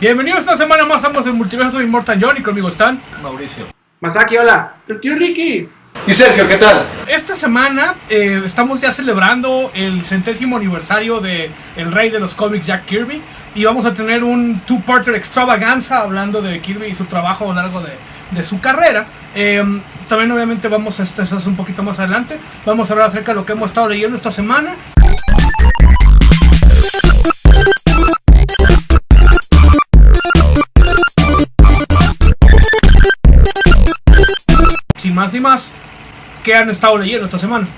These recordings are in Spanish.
Bienvenidos esta semana más a el Multiverso de Immortal John y conmigo están Mauricio, Masaki, hola. El tío Ricky. Y Sergio, ¿qué tal? Esta semana estamos ya celebrando el 100º aniversario de el rey de los cómics, Jack Kirby, y vamos a tener un two-parter extravaganza hablando de Kirby y su trabajo a lo largo de su carrera. También obviamente vamos a esto es un poquito más adelante, vamos a hablar acerca de lo que hemos estado leyendo esta semana. Sin más ni más, ¿qué han estado leyendo esta semana?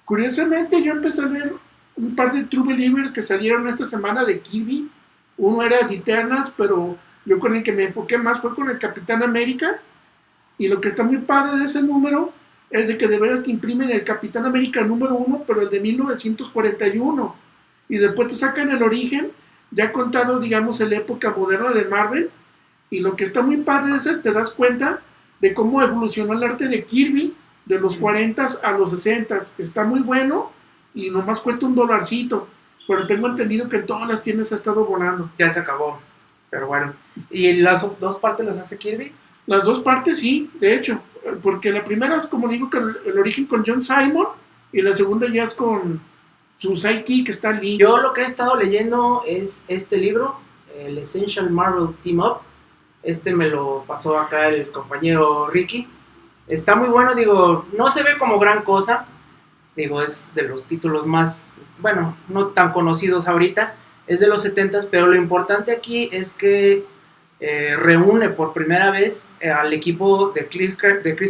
Curiosamente, yo empecé a leer un par de True Believers que salieron esta semana de Kirby. Uno era The Eternals, pero yo con el que me enfoqué más fue con el Capitán América. Y lo que está muy padre de ese número es de que de veras te imprimen el Capitán América número 1, pero el de 1941. Y después te sacan el origen, ya contado, digamos, en la época moderna de Marvel. Y lo que está muy padre es que te das cuenta de cómo evolucionó el arte de Kirby de los 40s a los 60s. Está muy bueno y nomás cuesta $1, pero tengo entendido que en todas las tiendas ha estado volando. Ya se acabó, pero bueno. ¿Y las dos partes las hace Kirby? Las dos partes sí, de hecho, porque la primera es, como digo, que el origen con John Simon, y la segunda ya es con su sidekick, que está Lee. Yo lo que he estado leyendo es este libro, el Essential Marvel Team Up. Me lo pasó acá el compañero Ricky. Está muy bueno, digo, no se ve como gran cosa. Digo, es de los títulos más, bueno, no tan conocidos ahorita. Es de los 70s, pero lo importante aquí es que reúne por primera vez al equipo de Chris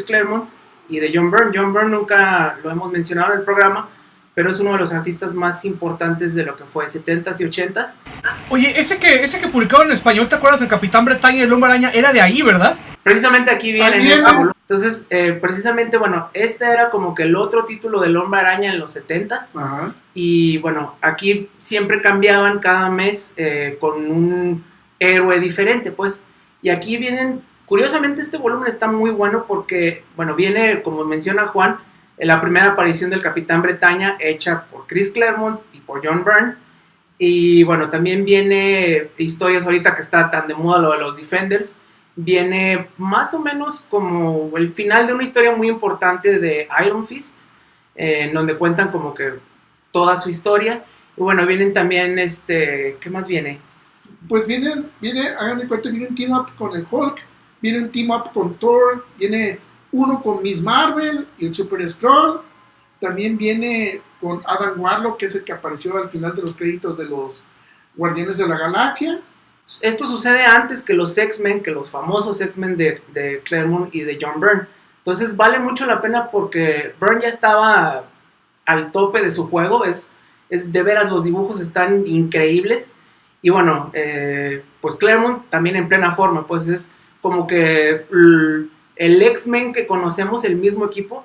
Claremont y de John Byrne. John Byrne nunca lo hemos mencionado en el programa, pero es uno de los artistas más importantes de lo que fue 70s y 80s. Oye, ese que publicaron en español, ¿te acuerdas? El Capitán Bretaña y el Hombre Araña, era de ahí, ¿verdad? Precisamente aquí viene en esta volumen. Entonces, precisamente, bueno, este era como que el otro título del Hombre Araña en los 70s. Ajá. Y bueno, aquí siempre cambiaban cada mes con un héroe diferente, pues. Y aquí vienen, curiosamente este volumen está muy bueno porque, bueno, viene, como menciona Juan, la primera aparición del Capitán Bretaña hecha por Chris Claremont y por John Byrne. Y bueno, también viene historias ahorita que está tan de moda lo de los Defenders. Viene más o menos como el final de una historia muy importante de Iron Fist, en donde cuentan como que toda su historia. Y bueno, vienen también, ¿qué más viene? Pues viene, hagan de cuenta, viene un team up con el Hulk, viene un team up con Thor, viene uno con Miss Marvel y el Super Skrull, también viene con Adam Warlock, que es el que apareció al final de los créditos de los Guardianes de la Galaxia. Esto sucede antes que los X-Men, que los famosos X-Men de Claremont y de John Byrne. Entonces vale mucho la pena porque Byrne ya estaba al tope de su juego, es de veras, los dibujos están increíbles. Y bueno, pues Claremont también en plena forma, pues es como que el X-Men que conocemos, el mismo equipo,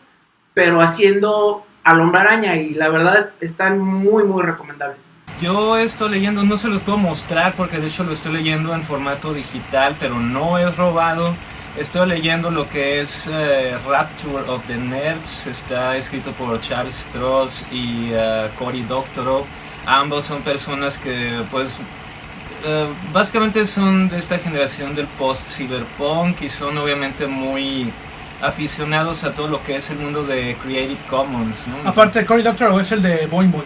pero haciendo al Hombre Araña, y la verdad están muy muy recomendables. Yo estoy leyendo, no se los puedo mostrar porque de hecho lo estoy leyendo en formato digital, pero no es robado. Estoy leyendo lo que es Rapture of the Nerds, está escrito por Charles Stross y Cory Doctorow. Ambos son personas que pues básicamente son de esta generación del post-cyberpunk y son obviamente muy aficionados a todo lo que es el mundo de Creative Commons, ¿no? Aparte de Cory Doctorow es el de Boing Boing.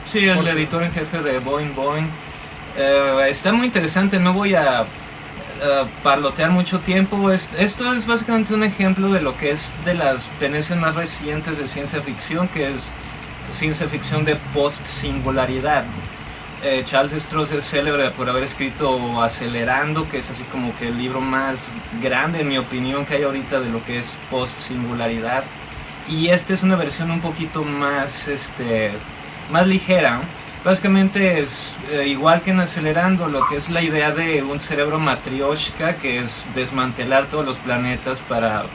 Sí, el editor en jefe de Boing Boing. Está muy interesante, no voy a parlotear mucho tiempo. Esto es básicamente un ejemplo de lo que es de las tendencias más recientes de ciencia ficción, que es ciencia ficción de post-singularidad. Charles Stross es célebre por haber escrito Acelerando, que es así como que el libro más grande, en mi opinión, que hay ahorita de lo que es post-singularidad. Y esta es una versión un poquito más, más ligera. Básicamente es igual que en Acelerando, lo que es la idea de un cerebro matrioshka, que es desmantelar todos los planetas para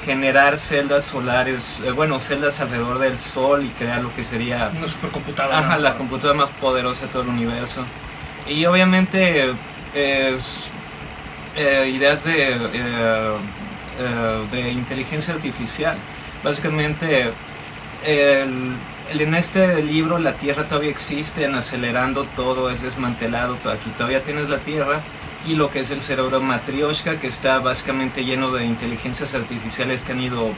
generar celdas solares, celdas alrededor del Sol y crear lo que sería una supercomputadora. Ajá, la computadora más poderosa de todo el universo. Y obviamente es ideas de inteligencia artificial. Básicamente en este libro la Tierra todavía existe, en Acelerando todo es desmantelado, pero aquí todavía tienes la Tierra y lo que es el cerebro Matryoshka, que está básicamente lleno de inteligencias artificiales que han ido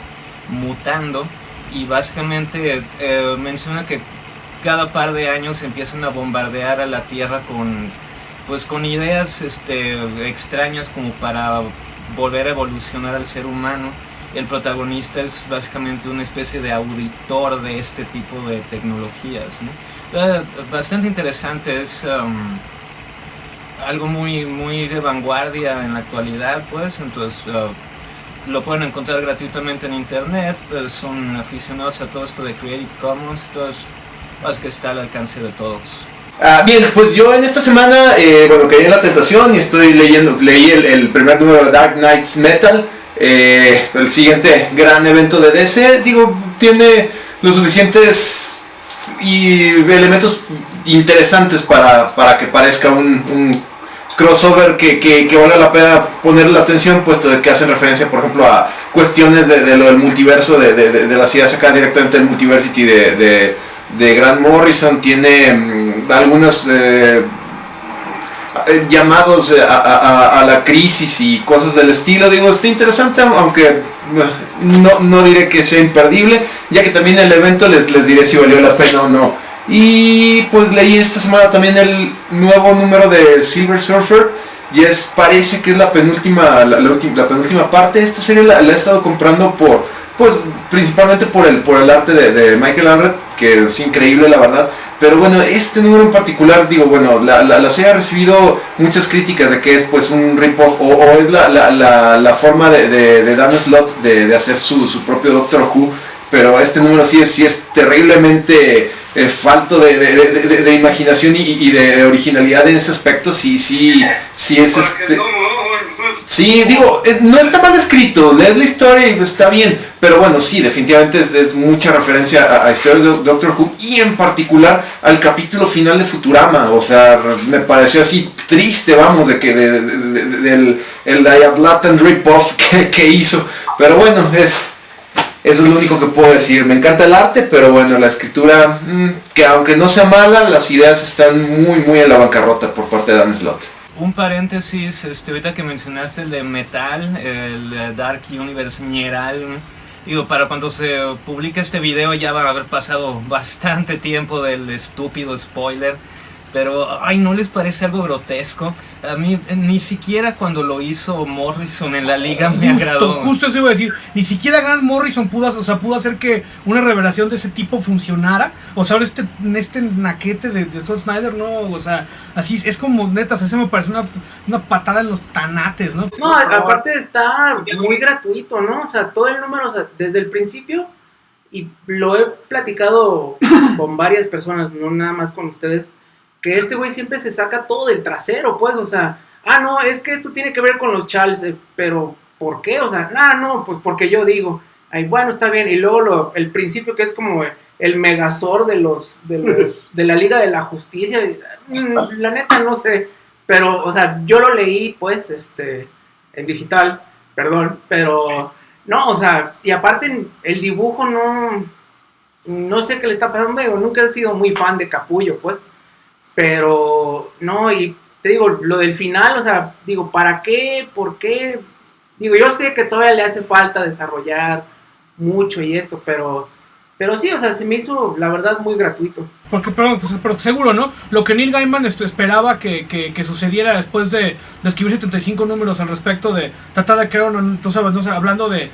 mutando, y básicamente menciona que cada par de años empiezan a bombardear a la Tierra con ideas extrañas como para volver a evolucionar al ser humano. El protagonista es básicamente una especie de auditor de este tipo de tecnologías, ¿no? Bastante interesante, es algo muy, muy de vanguardia en la actualidad, pues. Entonces lo pueden encontrar gratuitamente en internet, son aficionados a todo esto de Creative Commons, entonces que está al alcance de todos. Bien, pues yo en esta semana, caí en la tentación y leí el primer número de Dark Knights Metal, el siguiente gran evento de DC. Tiene los suficientes elementos interesantes para que parezca un crossover que valga la pena ponerle la atención, puesto de que hacen referencia, por ejemplo, a cuestiones de lo del multiverso, de las ideas sacadas directamente del Multiversity de Grant Morrison. Tiene algunos llamados a la crisis y cosas del estilo. Está interesante, aunque no diré que sea imperdible, ya que también el evento les diré si valió la pena o no. Y pues leí esta semana también el nuevo número de Silver Surfer, y parece que es la penúltima parte. Esta serie la he estado comprando principalmente por el arte de Michael Allred, que es increíble, la verdad. Pero bueno, este número en particular, la serie ha recibido muchas críticas de que es pues un rip-off, o es la forma de Dan Slott de hacer su propio Doctor Who. Pero este número sí es terriblemente falto de imaginación y de originalidad en ese aspecto. Sí es Sí, no está mal escrito, lees la historia y está bien, pero bueno, sí, definitivamente es mucha referencia a historias de Doctor Who, y en particular al capítulo final de Futurama. O sea, me pareció así triste, vamos, del blatant rip-off que hizo. Pero bueno, eso es lo único que puedo decir. Me encanta el arte, pero bueno, la escritura, que aunque no sea mala, las ideas están muy, muy en la bancarrota por parte de Dan Slott. Un paréntesis, ahorita que mencionaste el de Metal, el Dark Universe Ñeral, para cuando se publique este video ya va a haber pasado bastante tiempo del estúpido spoiler, pero ¿no les parece algo grotesco? A mí ni siquiera cuando lo hizo Morrison en la liga me agradó. Justo eso iba a decir, ni siquiera Grant Morrison pudo hacer que una revelación de ese tipo funcionara. O sea, ahora este naquete de Scott Snyder, no, o sea, así es como neta, se me parece una patada en los tanates, ¿no? No, aparte está muy gratuito, ¿no? O sea, todo el número, o sea, desde el principio, y lo he platicado con varias personas, no nada más con ustedes, que este güey siempre se saca todo del trasero, pues. O sea, no, es que esto tiene que ver con los Charles, pero ¿por qué? O sea, no, pues porque yo digo, bueno, está bien. Y luego el principio, que es como el Megazord de la Liga de la Justicia, la neta no sé, pero, o sea, yo lo leí, pues, en digital, perdón, pero no, o sea, y aparte el dibujo no sé qué le está pasando. Nunca he sido muy fan de Capullo, pues. Pero, no, y te digo, lo del final, o sea, ¿para qué? ¿Por qué? Yo sé que todavía le hace falta desarrollar mucho y esto, pero sí, o sea, se me hizo, la verdad, muy gratuito. Pero seguro, ¿no? Lo que Neil Gaiman esperaba que sucediera después de escribir 75 números al respecto de tratar de crear, tú sabes, no sé, hablando de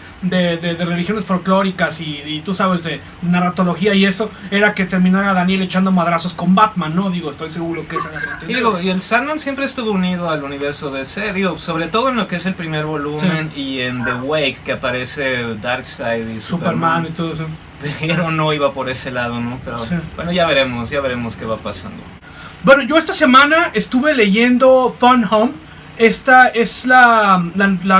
religiones folclóricas y tú sabes, de narratología y eso, era que terminara Daniel echando madrazos con Batman, ¿no? Estoy seguro que esa era la intención. Y el Sandman siempre estuvo unido al universo DC, sobre todo en lo que es el primer volumen, sí. Y en The Wake, que aparece Darkseid y Superman y todo eso. Pero no iba por ese lado, ¿no? Pero sí. Bueno, ya veremos qué va pasando. Bueno, yo esta semana estuve leyendo Fun Home. Esta es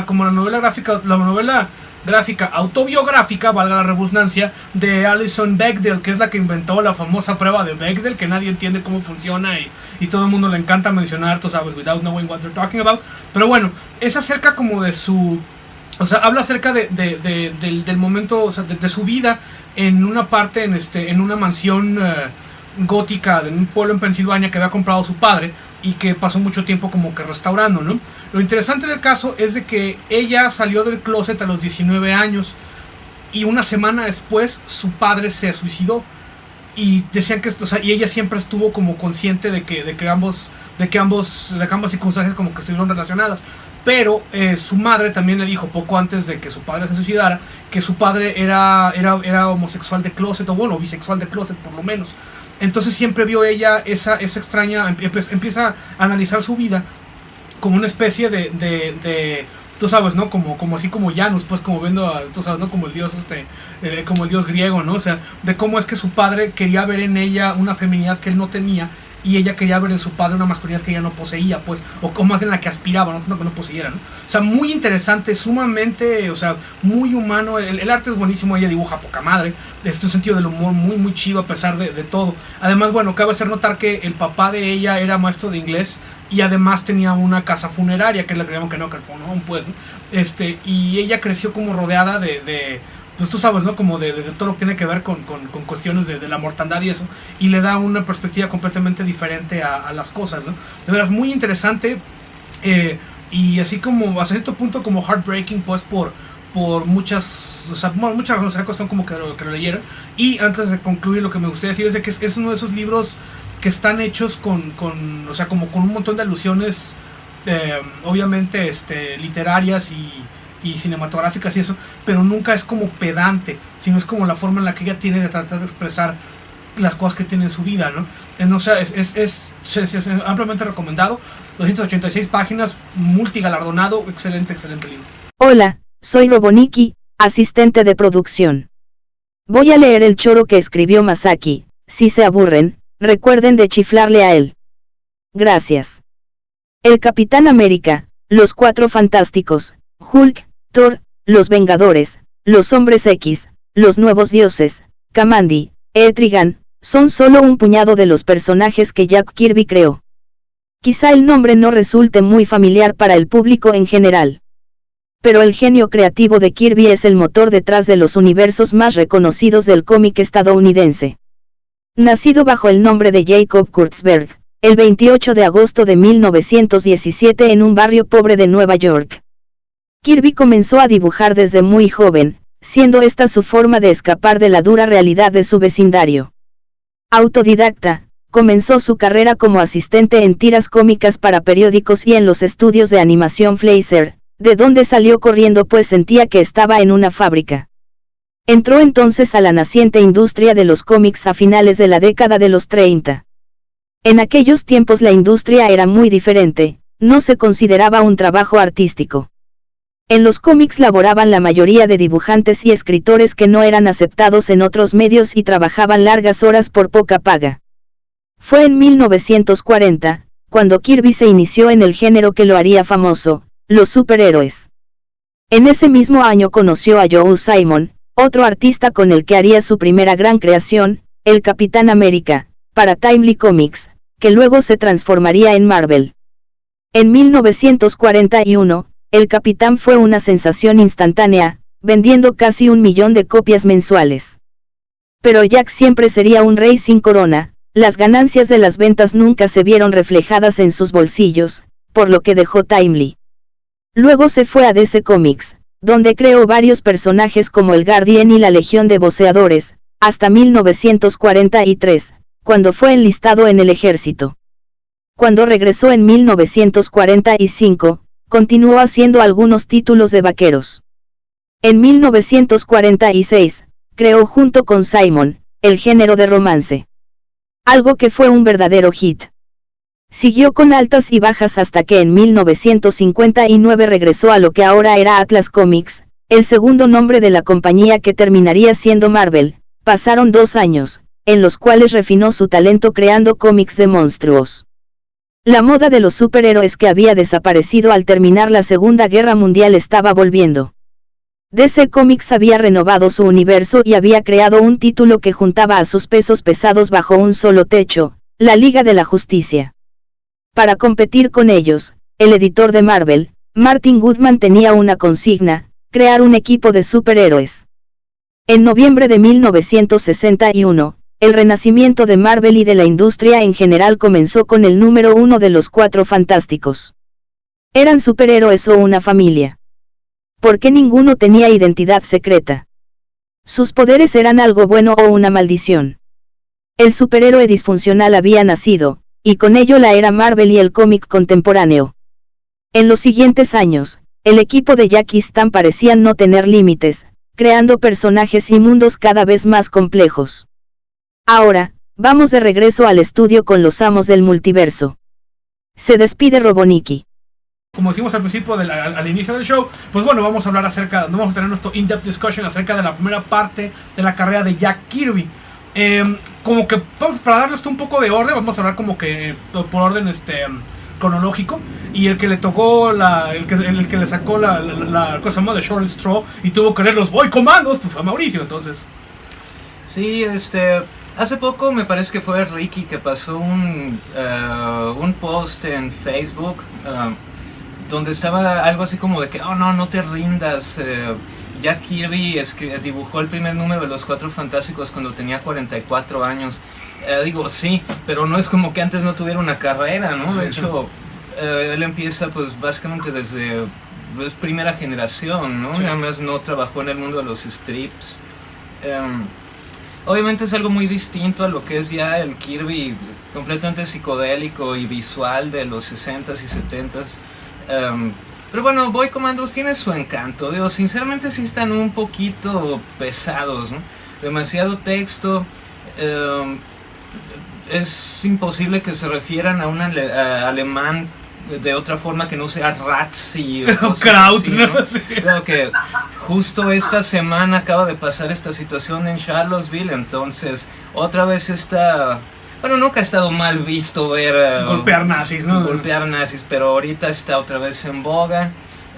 como la novela gráfica autobiográfica, valga la redundancia, de Alison Bechdel, que es la que inventó la famosa prueba de Bechdel, que nadie entiende cómo funciona y todo el mundo le encanta mencionar, tú sabes, without knowing what they're talking about. Pero bueno, es acerca como de su... O sea, habla acerca del momento, o sea, de su vida en una parte, en una mansión gótica de un pueblo en Pensilvania que había comprado su padre, y que pasó mucho tiempo como que restaurando, ¿no? Lo interesante del caso es de que ella salió del closet a los 19 años y una semana después su padre se suicidó. Y decían que esto, o sea, y ella siempre estuvo como consciente de que ambas circunstancias como que estuvieron relacionadas. Pero su madre también le dijo poco antes de que su padre se suicidara que su padre era homosexual de closet, o bueno, bisexual de closet por lo menos. Entonces siempre vio ella esa extraña, empieza a analizar su vida como una especie de tú sabes, ¿no? Como así como Janus, pues como viendo, tú sabes, ¿no? Como el dios como el dios griego, ¿no? O sea, de cómo es que su padre quería ver en ella una feminidad que él no tenía y ella quería ver en su padre una masculinidad que ella no poseía, pues, o más en la que aspiraba, no que no poseyera, ¿no? O sea, muy interesante, sumamente, o sea, muy humano, el arte es buenísimo, ella dibuja poca madre, un sentido del humor muy chido a pesar de todo. Además, bueno, cabe hacer notar que el papá de ella era maestro de inglés y además tenía una casa funeraria, que es la que llamamos que no, pues, ¿no? Y ella creció como rodeada pues tú sabes, ¿no? Como de todo lo que tiene que ver con cuestiones de la mortandad y eso, y le da una perspectiva completamente diferente a las cosas, ¿no? De veras, muy interesante, y así como, hasta cierto punto, como heartbreaking, pues, por muchas, o sea, muchas razones, era cuestión como que lo leyeran. Y antes de concluir, lo que me gustaría decir es de que es uno de esos libros que están hechos o sea, como con un montón de alusiones, obviamente, literarias y cinematográficas y eso, pero nunca es como pedante, sino es como la forma en la que ella tiene de tratar de expresar las cosas que tiene en su vida, ¿no? O sea, es ampliamente recomendado, 286 páginas, multigalardonado, excelente libro. Hola, soy Roboniki, asistente de producción. Voy a leer el choro que escribió Masaki. Si se aburren, recuerden de chiflarle a él. Gracias. El Capitán América, los Cuatro Fantásticos, Hulk, Thor, los Vengadores, los Hombres X, los Nuevos Dioses, Kamandi, Etrigan, son solo un puñado de los personajes que Jack Kirby creó. Quizá el nombre no resulte muy familiar para el público en general. Pero el genio creativo de Kirby es el motor detrás de los universos más reconocidos del cómic estadounidense. Nacido bajo el nombre de Jacob Kurtzberg, el 28 de agosto de 1917 en un barrio pobre de Nueva York. Kirby comenzó a dibujar desde muy joven, siendo esta su forma de escapar de la dura realidad de su vecindario. Autodidacta, comenzó su carrera como asistente en tiras cómicas para periódicos y en los estudios de animación Fleischer, de donde salió corriendo pues sentía que estaba en una fábrica. Entró entonces a la naciente industria de los cómics a finales de la década de los 30. En aquellos tiempos la industria era muy diferente, no se consideraba un trabajo artístico. En los cómics laboraban la mayoría de dibujantes y escritores que no eran aceptados en otros medios y trabajaban largas horas por poca paga. Fue en 1940, cuando Kirby se inició en el género que lo haría famoso, los superhéroes. En ese mismo año conoció a Joe Simon, otro artista con el que haría su primera gran creación, el Capitán América, para Timely Comics, que luego se transformaría en Marvel. En 1941, el Capitán fue una sensación instantánea, vendiendo casi 1 millón de copias mensuales. Pero Jack siempre sería un rey sin corona, las ganancias de las ventas nunca se vieron reflejadas en sus bolsillos, por lo que dejó Timely. Luego se fue a DC Comics, donde creó varios personajes como el Guardian y la Legión de Boxeadores, hasta 1943, cuando fue enlistado en el ejército. Cuando regresó en 1945, continuó haciendo algunos títulos de vaqueros. En 1946, creó junto con Simon, el género de romance. Algo que fue un verdadero hit. Siguió con altas y bajas hasta que en 1959 regresó a lo que ahora era Atlas Comics, el segundo nombre de la compañía que terminaría siendo Marvel. Pasaron 2 años, en los cuales refinó su talento creando cómics de monstruos. La moda de los superhéroes que había desaparecido al terminar la Segunda Guerra Mundial estaba volviendo. DC Comics había renovado su universo y había creado un título que juntaba a sus pesos pesados bajo un solo techo, la Liga de la Justicia. Para competir con ellos, el editor de Marvel, Martin Goodman tenía una consigna, crear un equipo de superhéroes. En noviembre de 1961, el renacimiento de Marvel y de la industria en general comenzó con el número 1 de los Cuatro Fantásticos. ¿Eran superhéroes o una familia? Porque ninguno tenía identidad secreta. Sus poderes eran algo bueno o una maldición. El superhéroe disfuncional había nacido, y con ello la era Marvel y el cómic contemporáneo. En los siguientes años, el equipo de Jackie Stan parecían no tener límites, creando personajes y mundos cada vez más complejos. Ahora, vamos de regreso al estudio con los amos del multiverso. Se despide Robonicky. Como decimos al principio, al inicio del show, pues bueno, vamos a hablar vamos a tener nuestro in-depth discussion acerca de la primera parte de la carrera de Jack Kirby. Como que, para darle un poco de orden, vamos a hablar como que por orden cronológico. Y el que le tocó, el que le sacó la cosa más de Short Straw y tuvo que leer los Boy Commandos, pues fue Mauricio, entonces. Sí, hace poco me parece que fue Ricky que pasó un post en Facebook donde estaba algo así como de que, oh no te rindas, Jack Kirby dibujó el primer número de los Cuatro Fantásticos cuando tenía 44 años. Digo, sí, pero no es como que antes no tuviera una carrera, ¿no? Sí, de hecho, él empieza pues básicamente desde primera generación, ¿no? Sí. Además no trabajó en el mundo de los strips. Obviamente es algo muy distinto a lo que es ya el Kirby completamente psicodélico y visual de los 60s y 70s. Pero bueno, Boy Commandos tiene su encanto. Digo, sinceramente sí están un poquito pesados, ¿no? Demasiado texto. Es imposible que se refieran a un alemán de otra forma que no sea Ratzi o Kraut, así, ¿no? ¿no? Sí. Creo que justo esta semana acaba de pasar esta situación en Charlottesville, entonces otra vez está... Bueno, nunca ha estado mal visto ver... Golpear nazis, ¿no? Golpear nazis, pero ahorita está otra vez en boga.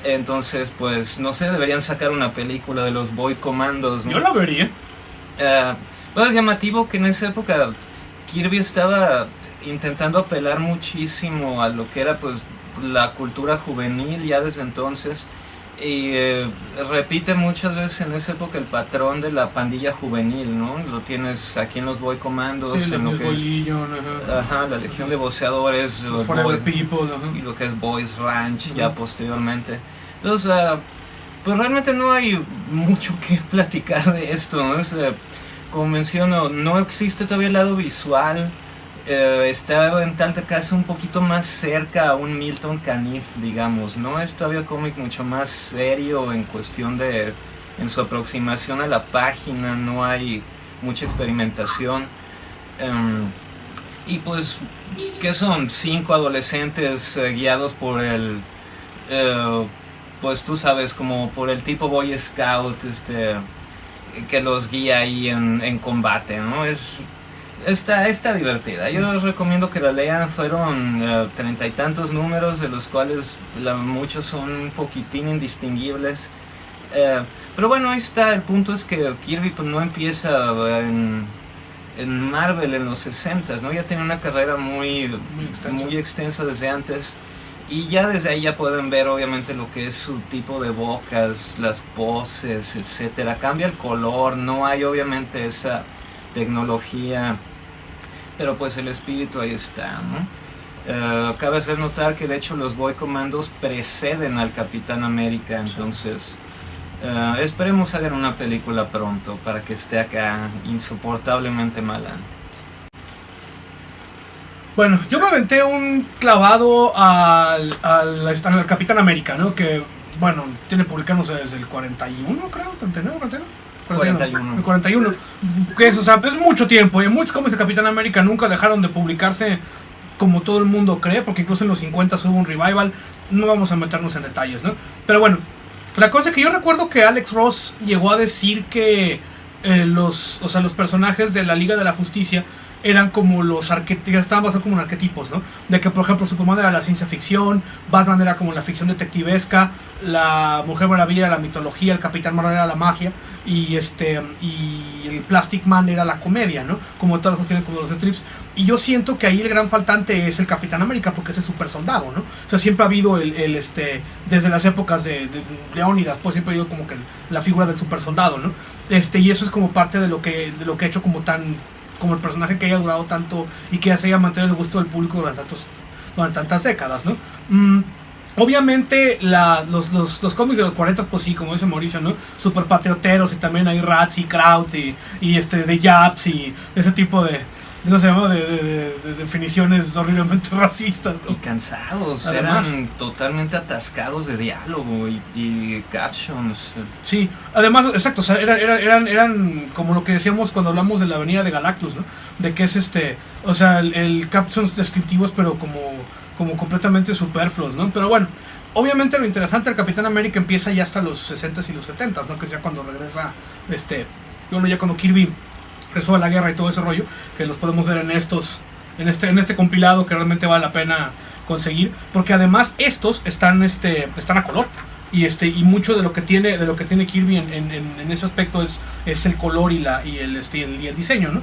Entonces, pues, no sé, deberían sacar una película de los Boy Commandos, ¿no? Yo la vería. Bueno, es llamativo que en esa época Kirby estaba intentando apelar muchísimo a lo que era, pues, la cultura juvenil ya desde entonces. Y repite muchas veces en esa época el patrón de la pandilla juvenil, ¿no? Lo tienes aquí en los Boy Commandos, Sí, en lo los que es, Legion, ajá, la Legión de Boxeadores, los Forever People, ajá. y lo que es Boys Ranch ya posteriormente. Entonces, pues realmente no hay mucho que platicar de esto, ¿no? Como menciono, no existe todavía el lado visual. Está en tal caso un poquito más cerca a un Milton Caniff, digamos, ¿no? Es todavía cómic mucho más serio en cuestión de... en su aproximación a la página, no hay mucha experimentación. Y pues, ¿qué son? 5 adolescentes guiados por el... pues tú sabes, como por el tipo Boy Scout, que los guía ahí en combate, ¿no? Está divertida. Yo les recomiendo que la lean. Fueron 30 y tantos números, de los cuales muchos son un poquitín indistinguibles. Pero bueno, ahí está. El punto es que Kirby pues, no empieza en Marvel en los 60s, ¿no? Ya tiene una carrera muy extensa desde antes. Y ya desde ahí ya pueden ver obviamente lo que es su tipo de bocas, las poses, etcétera. Cambia el color, no hay obviamente esa tecnología, pero pues el espíritu ahí está, ¿no? Cabe hacer notar que de hecho los Boy Commandos preceden al Capitán América, entonces esperemos hagan una película pronto para que esté acá insoportablemente mala. Bueno, yo me aventé un clavado al Capitán América, ¿no? Que, bueno, tiene publicándose desde el 41, creo, 39, 41. El 41. Que es, o sea, es mucho tiempo. Y muchos cómics de Capitán América nunca dejaron de publicarse como todo el mundo cree, porque incluso en los 50 hubo un revival. No vamos a meternos en detalles, ¿no? Pero bueno, la cosa es que yo recuerdo que Alex Ross llegó a decir que los personajes de la Liga de la Justicia eran como estaban basados como en arquetipos, ¿no? De que, por ejemplo, Superman era la ciencia ficción, Batman era como la ficción detectivesca, la Mujer Maravilla era la mitología, el Capitán Marvel era la magia, y el Plastic Man era la comedia, ¿no? Como todas las cuestiones como los strips. Y yo siento que ahí el gran faltante es el Capitán América, porque es el super soldado, ¿no? O sea, siempre ha habido desde las épocas de Leónidas, pues siempre ha habido como que la figura del super soldado, ¿no? Y eso es como parte de lo que ha hecho como tan como el personaje que haya durado tanto y que ya se haya mantenido el gusto del público durante tantas décadas, ¿no? Obviamente los cómics de los 40, pues sí, como dice Mauricio, ¿no? Super patrioteros, y también hay Rats y Kraut y de Japs y ese tipo de, no sé, ¿no? de definiciones horriblemente racistas, ¿no? Y cansados, Además, eran totalmente atascados de diálogo y captions. sí, además, exacto, o sea, eran como lo que decíamos cuando hablamos de la avenida de Galactus, ¿no? De que es o sea, el captions descriptivos, pero como completamente superfluos, ¿no? Pero bueno, obviamente lo interesante del Capitán América empieza ya hasta los 60s y los 70s, ¿no? Que es ya cuando regresa, bueno, ya cuando Kirby resuelve la guerra y todo ese rollo, que los podemos ver en este compilado que realmente vale la pena conseguir, porque además estos están a color. Y mucho de lo que tiene Kirby en ese aspecto es el color y el diseño, ¿no?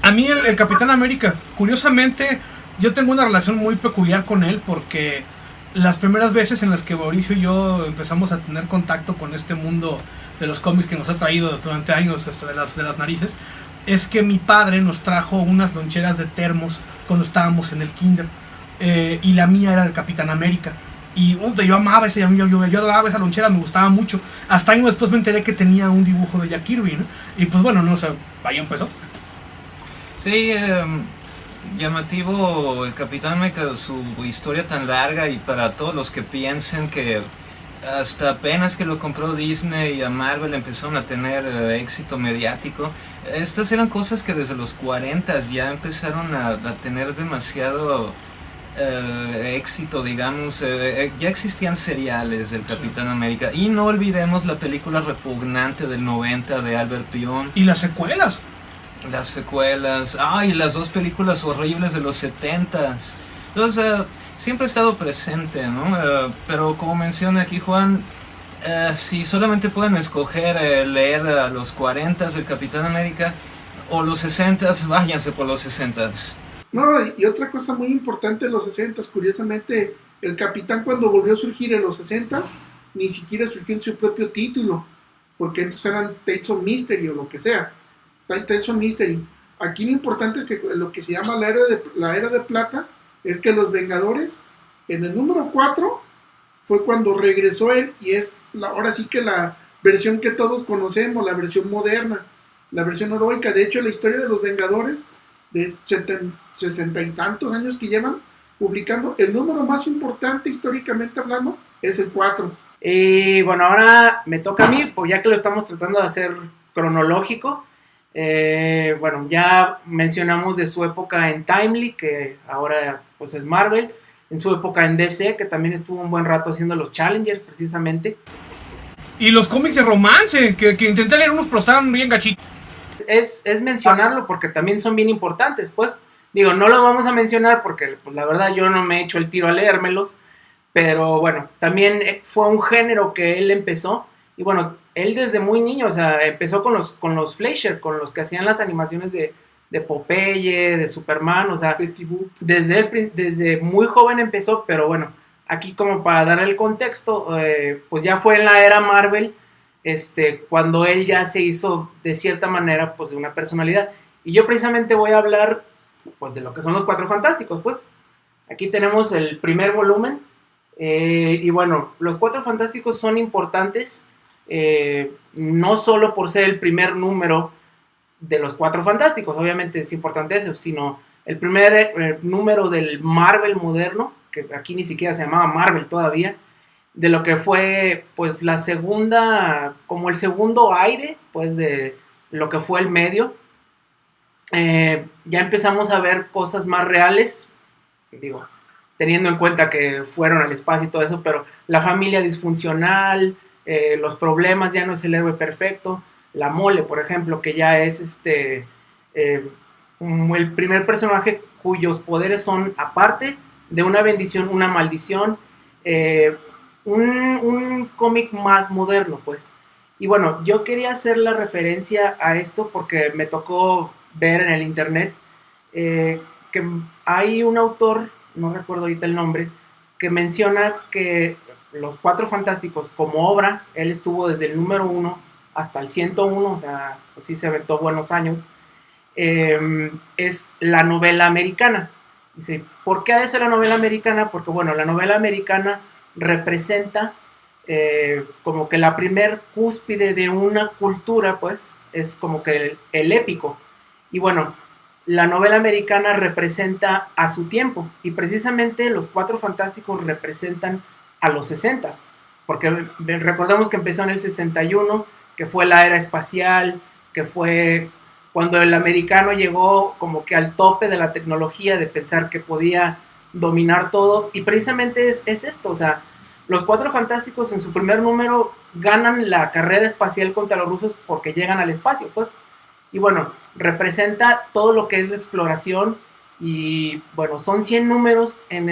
A mí el Capitán América, curiosamente, yo tengo una relación muy peculiar con él, porque las primeras veces en las que Mauricio y yo empezamos a tener contacto con este mundo de los cómics que nos ha traído durante años de las narices, es que mi padre nos trajo unas loncheras de termos cuando estábamos en el kinder, y la mía era del Capitán América. Y yo amaba yo adoraba esa lonchera, me gustaba mucho. Hasta años después me enteré que tenía un dibujo de Jack Kirby, ¿no? Y pues bueno, no sé, ahí empezó. Sí, llamativo el Capitán América, su historia tan larga, y para todos los que piensen que hasta apenas que lo compró Disney y a Marvel empezaron a tener éxito mediático, estas eran cosas que desde los 40 ya empezaron a tener demasiado éxito, digamos. Ya existían seriales del Capitán América, y no olvidemos la película repugnante del 90 de Albert Pyun. Y las secuelas. Las secuelas, y las dos películas horribles de los 70s. Entonces, siempre ha estado presente, ¿no? Pero como menciona aquí Juan, si solamente pueden escoger leer a los 40s del Capitán América o los 60s, váyanse por los 60s. No, y otra cosa muy importante en los 60s, curiosamente, el Capitán, cuando volvió a surgir en los 60s, ni siquiera surgió en su propio título, porque entonces eran Tales of Mystery o lo que sea. Tales of Mystery. Aquí lo importante es que lo que se llama la era de plata es que los Vengadores, en el número 4, fue cuando regresó él, y es ahora sí que la versión que todos conocemos, la versión moderna, la versión heroica. De hecho, la historia de los Vengadores, de 60 y tantos años que llevan publicando, el número más importante históricamente hablando es el 4. Y bueno, ahora me toca a mí, pues ya que lo estamos tratando de hacer cronológico. Bueno, ya mencionamos de su época en Timely, que ahora pues es Marvel, en su época en DC, que también estuvo un buen rato haciendo los Challengers precisamente. Y los cómics de romance, que intenté leer unos, pero estaban bien gachitos. Es mencionarlo porque también son bien importantes, pues. Digo, no los vamos a mencionar porque pues la verdad yo no me he hecho el tiro a leérmelos, pero bueno, también fue un género que él empezó. Y bueno, él desde muy niño, o sea, empezó con los Fleischer, con los que hacían las animaciones de Popeye, de Superman, o sea, desde muy joven empezó, pero bueno, aquí como para dar el contexto, pues ya fue en la era Marvel, cuando él ya se hizo de cierta manera, pues de una personalidad. Y yo precisamente voy a hablar, pues de lo que son los Cuatro Fantásticos, pues. Aquí tenemos el primer volumen, y bueno, los Cuatro Fantásticos son importantes, no solo por ser el primer número de los Cuatro Fantásticos, obviamente es importante eso, sino el primer número del Marvel moderno, que aquí ni siquiera se llamaba Marvel todavía, de lo que fue pues la segunda, como el segundo aire, pues de lo que fue el medio. Ya empezamos a ver cosas más reales, digo, teniendo en cuenta que fueron al espacio y todo eso, pero la familia disfuncional, los problemas, ya no es el héroe perfecto. La Mole, por ejemplo, que ya es el primer personaje cuyos poderes son, aparte de una bendición, una maldición, un cómic más moderno, pues. Y bueno, yo quería hacer la referencia a esto porque me tocó ver en el internet que hay un autor, no recuerdo ahorita el nombre, que menciona que los Cuatro Fantásticos como obra, él estuvo desde el número 1 hasta el 101, o sea, pues sí se aventó buenos años. es la novela americana. Dice, ¿por qué ha de ser la novela americana? Porque, bueno, la novela americana representa como que la primer cúspide de una cultura, pues, es como que el épico. Y bueno, la novela americana representa a su tiempo, y precisamente los Cuatro Fantásticos representan a los 60s, porque recordamos que empezó en el 61, que fue la era espacial, que fue cuando el americano llegó como que al tope de la tecnología, de pensar que podía dominar todo, y precisamente es esto, o sea, los Cuatro Fantásticos en su primer número ganan la carrera espacial contra los rusos porque llegan al espacio, pues, y bueno, representa todo lo que es la exploración, y bueno, son 100 números en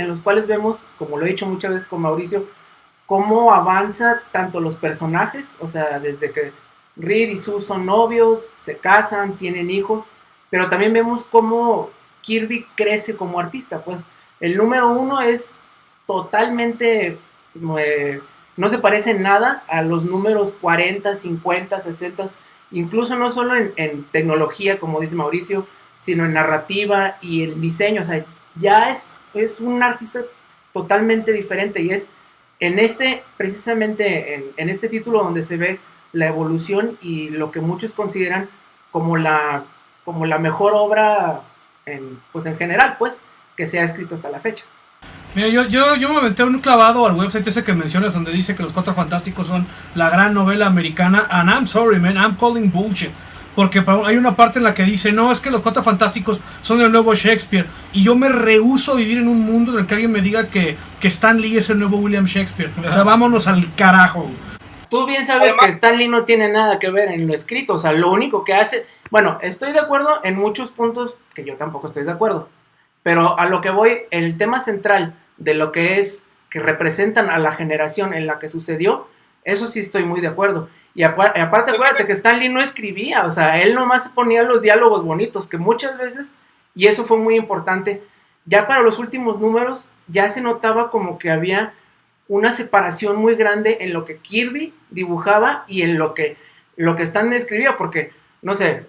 los cuales vemos, como lo he dicho muchas veces con Mauricio, cómo avanza tanto los personajes, o sea, desde que Reed y Sue son novios, se casan, tienen hijos, pero también vemos cómo Kirby crece como artista, pues el número 1 es totalmente, no se parece en nada a los números 40, 50, 60, incluso no solo en tecnología, como dice Mauricio, sino en narrativa y el diseño, o sea, ya es un artista totalmente diferente, y es precisamente en este título donde se ve la evolución y lo que muchos consideran como la mejor obra pues en general, pues, que se ha escrito hasta la fecha. Mira, yo me aventé un clavado al website ese que mencionas, donde dice que los Cuatro Fantásticos son la gran novela americana, and I'm sorry, man, I'm calling bullshit. Porque hay una parte en la que dice, no, es que los Cuatro Fantásticos son el nuevo Shakespeare. Y yo me rehúso a vivir en un mundo en el que alguien me diga que Stan Lee es el nuevo William Shakespeare. O sea, vámonos al carajo. Tú bien sabes que Stan Lee no tiene nada que ver en lo escrito, o sea, lo único que hace... Bueno, estoy de acuerdo en muchos puntos que yo tampoco estoy de acuerdo, pero a lo que voy, el tema central de lo que es, que representan a la generación en la que sucedió, eso sí estoy muy de acuerdo. Y aparte, acuérdate que Stan Lee no escribía, o sea, él nomás ponía los diálogos bonitos, que muchas veces, y eso fue muy importante, ya para los últimos números, ya se notaba como que había una separación muy grande en lo que Kirby dibujaba y en lo que Stan Lee escribía, porque, no sé,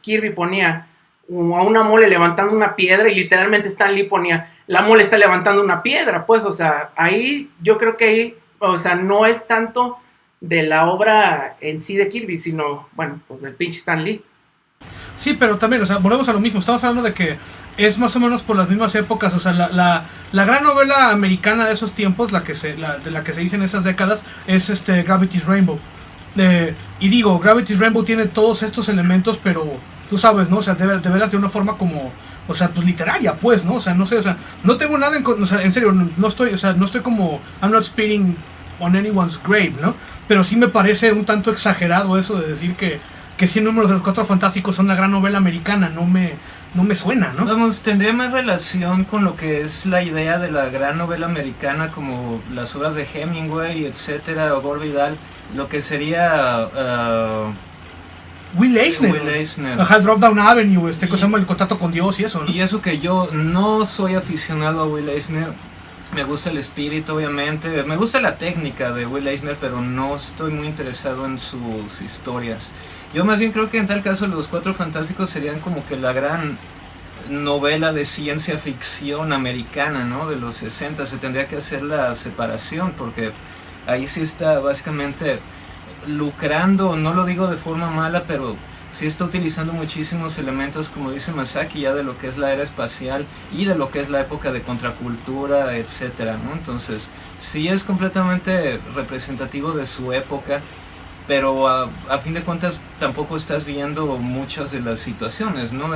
Kirby ponía a una mole levantando una piedra, y literalmente Stan Lee ponía, la mole está levantando una piedra, pues, o sea, ahí, yo creo que ahí, o sea, no es tanto de la obra en sí de Kirby, sino, bueno, pues del pinche Stan Lee. Sí, pero también, o sea, volvemos a lo mismo, estamos hablando de que es más o menos por las mismas épocas, o sea, la gran novela americana de esos tiempos, de la que se dice en esas décadas, es Gravity's Rainbow. Y digo, Gravity's Rainbow tiene todos estos elementos, pero tú sabes, ¿no? O sea, de veras de una forma como, o sea, pues literaria, pues, ¿no? O sea, no sé, o sea, no tengo nada o sea, en serio, no estoy como, I'm not spitting on anyone's grave, ¿no? Pero sí me parece un tanto exagerado eso de decir que 100 números de los Cuatro Fantásticos son la gran novela americana, no me suena, ¿no? Vamos, tendría más relación con lo que es la idea de la gran novela americana, como las obras de Hemingway, etcétera, o Gore Vidal, lo que sería Will Eisner. Ajá, Drop Down Avenue, cosa se llama El Contacto con Dios y eso, ¿no? Y eso que yo no soy aficionado a Will Eisner. Me gusta el espíritu, obviamente. Me gusta la técnica de Will Eisner, pero no estoy muy interesado en sus historias. Yo más bien creo que en tal caso los Cuatro Fantásticos serían como que la gran novela de ciencia ficción americana, ¿no? De los 60. Se tendría que hacer la separación, porque ahí sí está básicamente lucrando, no lo digo de forma mala, pero sí está utilizando muchísimos elementos, como dice Masaki, ya de lo que es la era espacial y de lo que es la época de contracultura, etcétera, ¿no? Entonces, sí es completamente representativo de su época, pero a fin de cuentas tampoco estás viendo muchas de las situaciones, ¿no?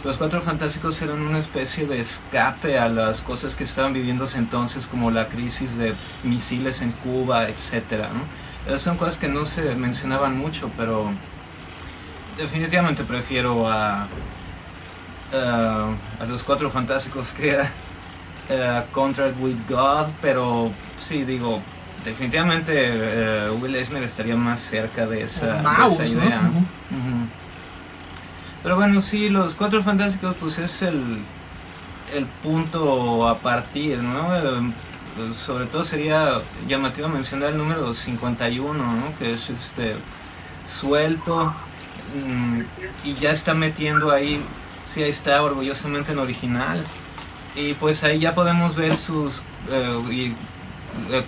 Los Cuatro Fantásticos eran una especie de escape a las cosas que estaban viviéndose entonces, como la crisis de misiles en Cuba, etcétera, ¿no? Esas son cosas que no se mencionaban mucho, pero definitivamente prefiero a los Cuatro Fantásticos que a Contract with God, pero sí, digo, definitivamente Will Eisner estaría más cerca de esa idea, ¿no? Uh-huh. Pero bueno, sí, los Cuatro Fantásticos pues es el punto a partir, ¿no? Sobre todo sería llamativo mencionar el número 51, ¿no? Que es suelto, y ya está metiendo ahí, sí, ahí está, orgullosamente en original. Y pues ahí ya podemos ver sus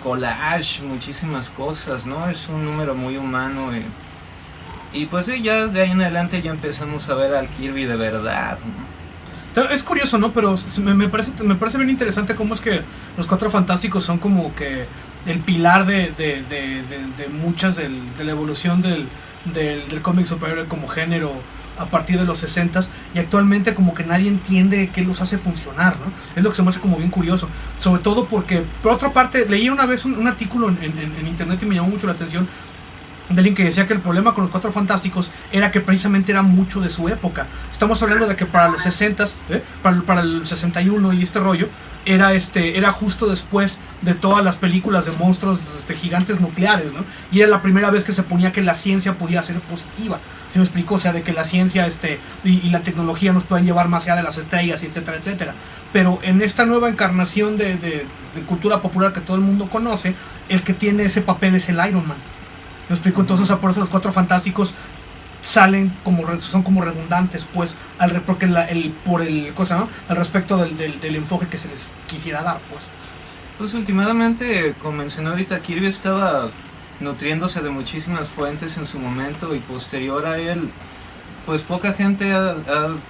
collage, muchísimas cosas, ¿no? Es un número muy humano. Y pues sí, ya de ahí en adelante ya empezamos a ver al Kirby de verdad, ¿no? Es curioso, ¿no? Pero me parece bien interesante cómo es que los Cuatro Fantásticos son como que el pilar de muchas de la evolución del cómic superhéroe como género a partir de los 60s, y actualmente como que nadie entiende qué los hace funcionar, ¿no? Es lo que se me hace como bien curioso, sobre todo porque, por otra parte, leí una vez un artículo en internet y me llamó mucho la atención, de alguien que decía que el problema con los Cuatro Fantásticos era que precisamente era mucho de su época. Estamos hablando de que para los 60s, para el 61 y este rollo, era justo después de todas las películas de monstruos gigantes nucleares, ¿no? Y era la primera vez que se ponía que la ciencia podía ser positiva. ¿Sí me explico? O sea, de que la ciencia y la tecnología nos pueden llevar más allá de las estrellas, etcétera, etcétera. Pero en esta nueva encarnación de cultura popular que todo el mundo conoce, el que tiene ese papel es el Iron Man. ¿Me explico? Entonces, por eso los Cuatro Fantásticos son como redundantes, pues, porque al respecto del enfoque que se les quisiera dar, pues. Pues últimamente, como mencioné ahorita, Kirby estaba nutriéndose de muchísimas fuentes en su momento, y posterior a él, pues poca gente ha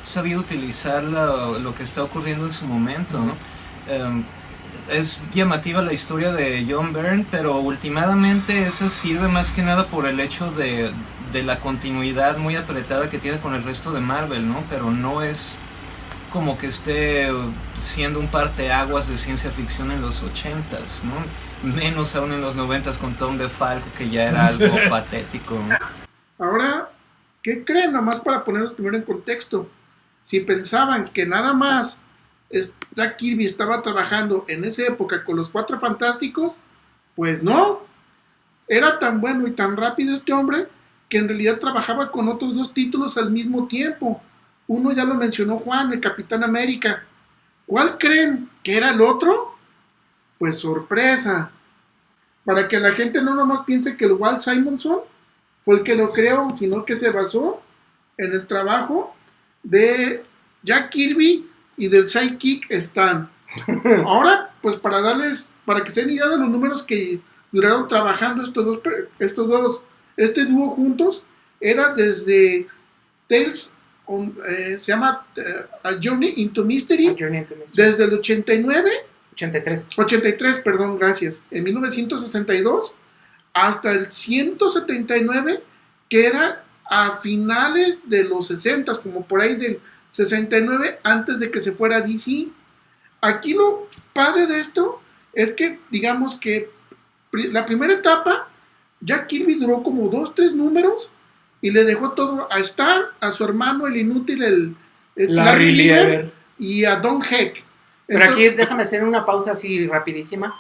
sabido utilizar lo que está ocurriendo en su momento, ¿no? Es llamativa la historia de John Byrne, pero últimamente eso sirve más que nada por el hecho de la continuidad muy apretada que tiene con el resto de Marvel, ¿no? Pero no es como que esté siendo un parteaguas de ciencia ficción en los 80s, ¿no? Menos aún en los 90s con Tom DeFalco, que ya era algo patético, ¿no? Ahora, ¿qué creen? Nada más para ponerlos primero en contexto. Si pensaban que nada más Jack Kirby estaba trabajando en esa época con los Cuatro Fantásticos, pues no. Era tan bueno y tan rápido este hombre que en realidad trabajaba con otros dos títulos al mismo tiempo. Uno ya lo mencionó Juan, el Capitán América. ¿Cuál creen que era el otro? Pues sorpresa. Para que la gente no nomás piense que el Walt Simonson fue el que lo creó, sino que se basó en el trabajo de Jack Kirby y del sidekick Stan. Ahora, pues para que se den idea de los números que duraron trabajando este dúo juntos, era desde Tales se llama A Journey into Mystery, desde el 83, perdón, gracias, en 1962 hasta el 179, que era a finales de los 60, como por ahí del 69, antes de que se fuera a DC. Aquí lo padre de esto es que, digamos que la primera etapa, Jack Kirby duró como 2-3 números y le dejó todo a Stan, a su hermano el inútil, el Larry Lieber, y a Don Heck. Pero aquí déjame hacer una pausa así rapidísima.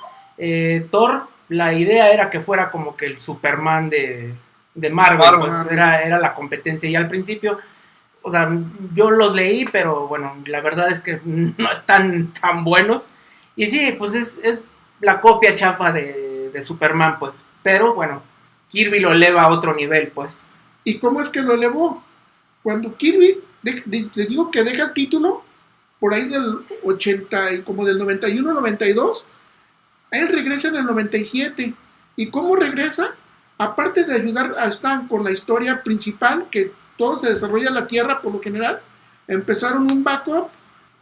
Thor, la idea era que fuera como que el Superman de Marvel, pues era la competencia, y al principio, o sea, yo los leí, pero bueno, la verdad es que no están tan buenos, y sí, pues es la copia chafa de Superman, pues, pero bueno, Kirby lo eleva a otro nivel, pues. ¿Y cómo es que lo elevó? Cuando Kirby, les digo que deja el título, por ahí del 80, como del 91-92, él regresa en el 97. ¿Y cómo regresa? Aparte de ayudar a Stan con la historia principal, que todo se desarrolla en la Tierra por lo general, empezaron un backup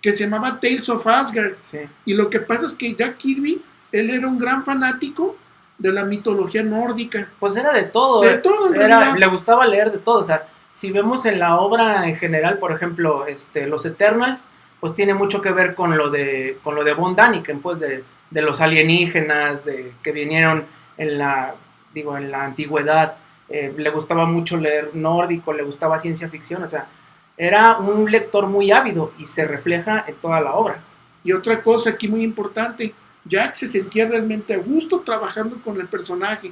que se llamaba Tales of Asgard. Sí. Y lo que pasa es que Jack Kirby, él era un gran fanático de la mitología nórdica. Pues era de todo. De todo, en realidad. Le gustaba leer de todo. O sea, si vemos en la obra en general, por ejemplo, los Eternals, pues tiene mucho que ver con lo de Von Däniken, pues de los alienígenas, que vinieron en la antigüedad. Le gustaba mucho leer nórdico, le gustaba ciencia ficción, o sea, era un lector muy ávido y se refleja en toda la obra. Y otra cosa aquí muy importante, Jack se sentía realmente a gusto trabajando con el personaje,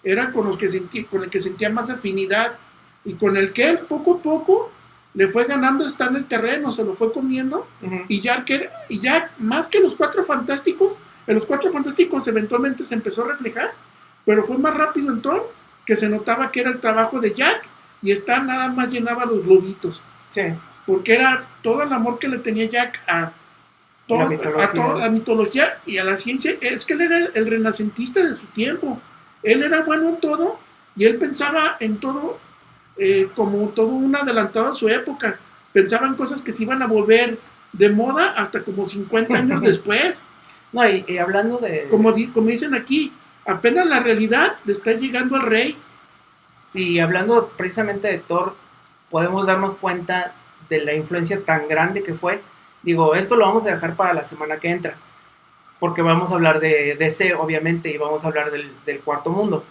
era con el que sentía más afinidad y con el que él poco a poco le fue ganando, está en el terreno, se lo fue comiendo. Uh-huh. y Jack, más que los Cuatro Fantásticos, en los Cuatro Fantásticos eventualmente se empezó a reflejar, pero fue más rápido en Thor, que se notaba que era el trabajo de Jack y Stan nada más llenaba los globitos. Sí. Porque era todo el amor que le tenía Jack a toda la mitología y a la ciencia. Es que él era el renacentista de su tiempo. Él era bueno en todo y él pensaba en todo como todo un adelantado a su época. Pensaba en cosas que se iban a volver de moda hasta como 50 años después. No, y hablando de... Como dicen aquí, apenas la realidad le está llegando al rey. Y hablando precisamente de Thor, podemos darnos cuenta de la influencia tan grande que fue. Digo, esto lo vamos a dejar para la semana que entra, porque vamos a hablar de DC, obviamente, y vamos a hablar del Cuarto Mundo.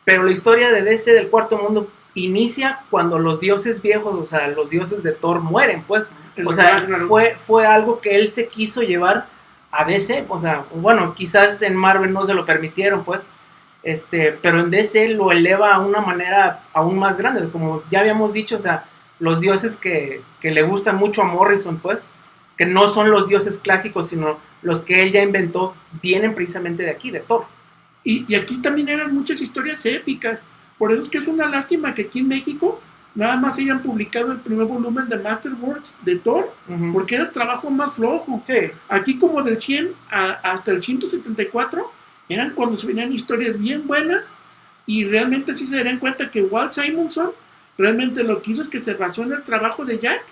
Pero la historia de DC del Cuarto Mundo inicia cuando los dioses viejos, o sea, los dioses de Thor mueren, pues. O sea, fue algo que él se quiso llevar a DC, o sea, bueno, quizás en Marvel no se lo permitieron, pues, pero en DC lo eleva a una manera aún más grande, como ya habíamos dicho, o sea, los dioses que le gustan mucho a Morrison, pues, que no son los dioses clásicos, sino los que él ya inventó, vienen precisamente de aquí, de Thor. Y aquí también eran muchas historias épicas, por eso es que es una lástima que aquí en México nada más hayan publicado el primer volumen de Masterworks de Thor, porque era el trabajo más flojo. Sí. Aquí como del 100 hasta el 174, eran cuando se venían historias bien buenas, y realmente sí se darían cuenta que Walt Simonson realmente lo que hizo es que se basó en el trabajo de Jack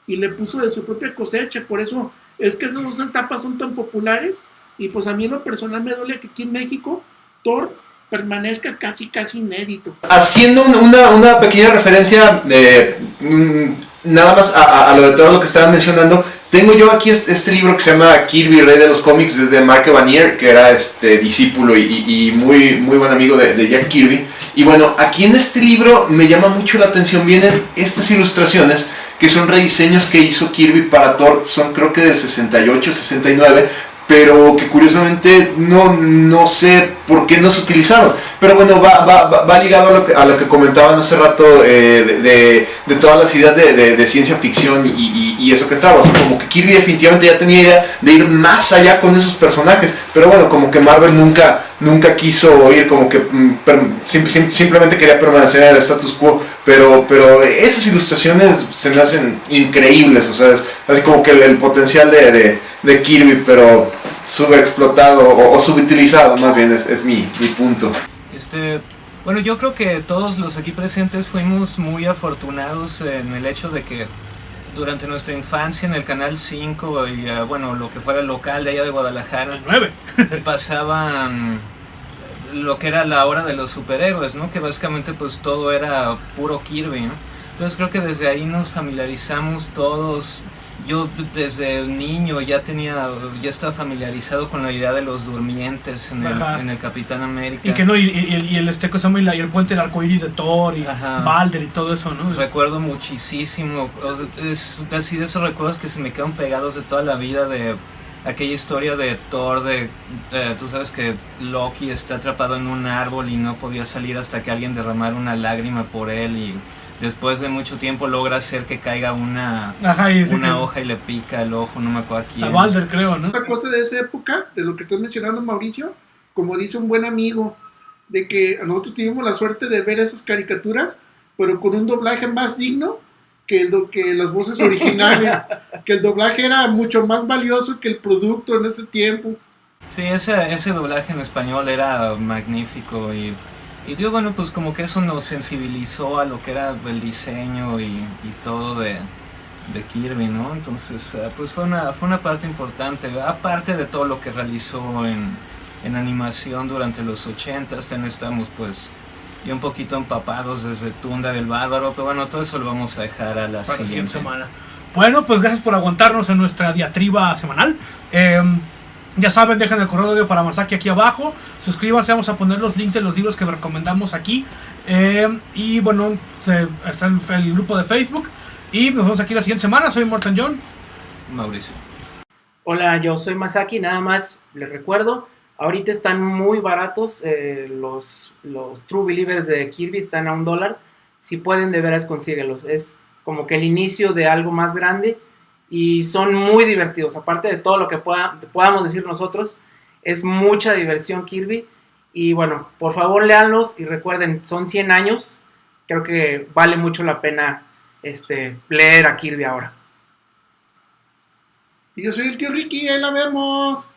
y le puso de su propia cosecha. Por eso es que esas dos etapas son tan populares, y pues a mí en lo personal me duele que aquí en México Thor permanezca casi inédito. Haciendo una pequeña referencia nada más a lo de todo lo que estaban mencionando, tengo yo aquí este libro que se llama Kirby, Rey de los Cómics, desde Mark Evanier, que era discípulo y muy buen amigo de Jack Kirby. Y bueno, aquí en este libro me llama mucho la atención, vienen estas ilustraciones que son rediseños que hizo Kirby para Thor, son creo que del 68, 69, pero que curiosamente no sé por qué no se utilizaron. Pero bueno, va ligado a lo que comentaban hace rato de todas las ideas de ciencia ficción y eso que entraba. O sea, como que Kirby definitivamente ya tenía idea de ir más allá con esos personajes, pero bueno, como que Marvel nunca quiso ir, como que simplemente quería permanecer en el status quo. Pero esas ilustraciones se me hacen increíbles, o sea, es así como que el potencial de Kirby, pero subexplotado o subutilizado, más bien es mi punto. Bueno, yo creo que todos los aquí presentes fuimos muy afortunados en el hecho de que durante nuestra infancia en el Canal 5 y bueno, lo que fuera el local de allá de Guadalajara, El 9. pasaban lo que era la hora de los superhéroes, ¿no? Que básicamente pues todo era puro Kirby, ¿no? Entonces creo que desde ahí nos familiarizamos todos. Yo desde niño ya estaba familiarizado con la idea de los durmientes en el Capitán América. Y que no, y el puente del arcoíris de Thor y Balder y todo eso, ¿no? Recuerdo muchísimo, es así de esos recuerdos que se me quedan pegados de toda la vida, de aquella historia de Thor, tú sabes que Loki está atrapado en un árbol y no podía salir hasta que alguien derramara una lágrima por él, y después de mucho tiempo logra hacer que caiga una hoja y le pica el ojo, no me acuerdo a quién. A Balder, creo, ¿no? Otra cosa de esa época, de lo que estás mencionando, Mauricio, como dice un buen amigo, de que nosotros tuvimos la suerte de ver esas caricaturas, pero con un doblaje más digno que las voces originales, que el doblaje era mucho más valioso que el producto en ese tiempo. Sí, ese doblaje en español era magnífico y digo, bueno, pues como que eso nos sensibilizó a lo que era el diseño y todo de Kirby, ¿no? Entonces, pues fue una parte importante, aparte de todo lo que realizó en animación durante los 80s, también estamos pues ya un poquito empapados desde Tundra el Bárbaro, pero bueno, todo eso lo vamos a dejar a la siguiente semana. Bueno, pues gracias por aguantarnos en nuestra diatriba semanal. Ya saben, dejen el correo de audio para Masaki aquí abajo. Suscríbanse, vamos a poner los links de los libros que recomendamos aquí. Y bueno, está el grupo de Facebook. Y nos vemos aquí la siguiente semana. Soy Morton John. Mauricio. Hola, yo soy Masaki. Nada más les recuerdo, ahorita están muy baratos los True Believers de Kirby, están a $1. Si pueden, de veras consíguenlos. Es como que el inicio de algo más grande. Y son muy divertidos, aparte de todo lo que podamos decir nosotros, es mucha diversión Kirby. Y bueno, por favor léanlos y recuerden, son 100 años creo que vale mucho la pena leer a Kirby ahora. Y yo soy el tío Ricky, ahí la vemos.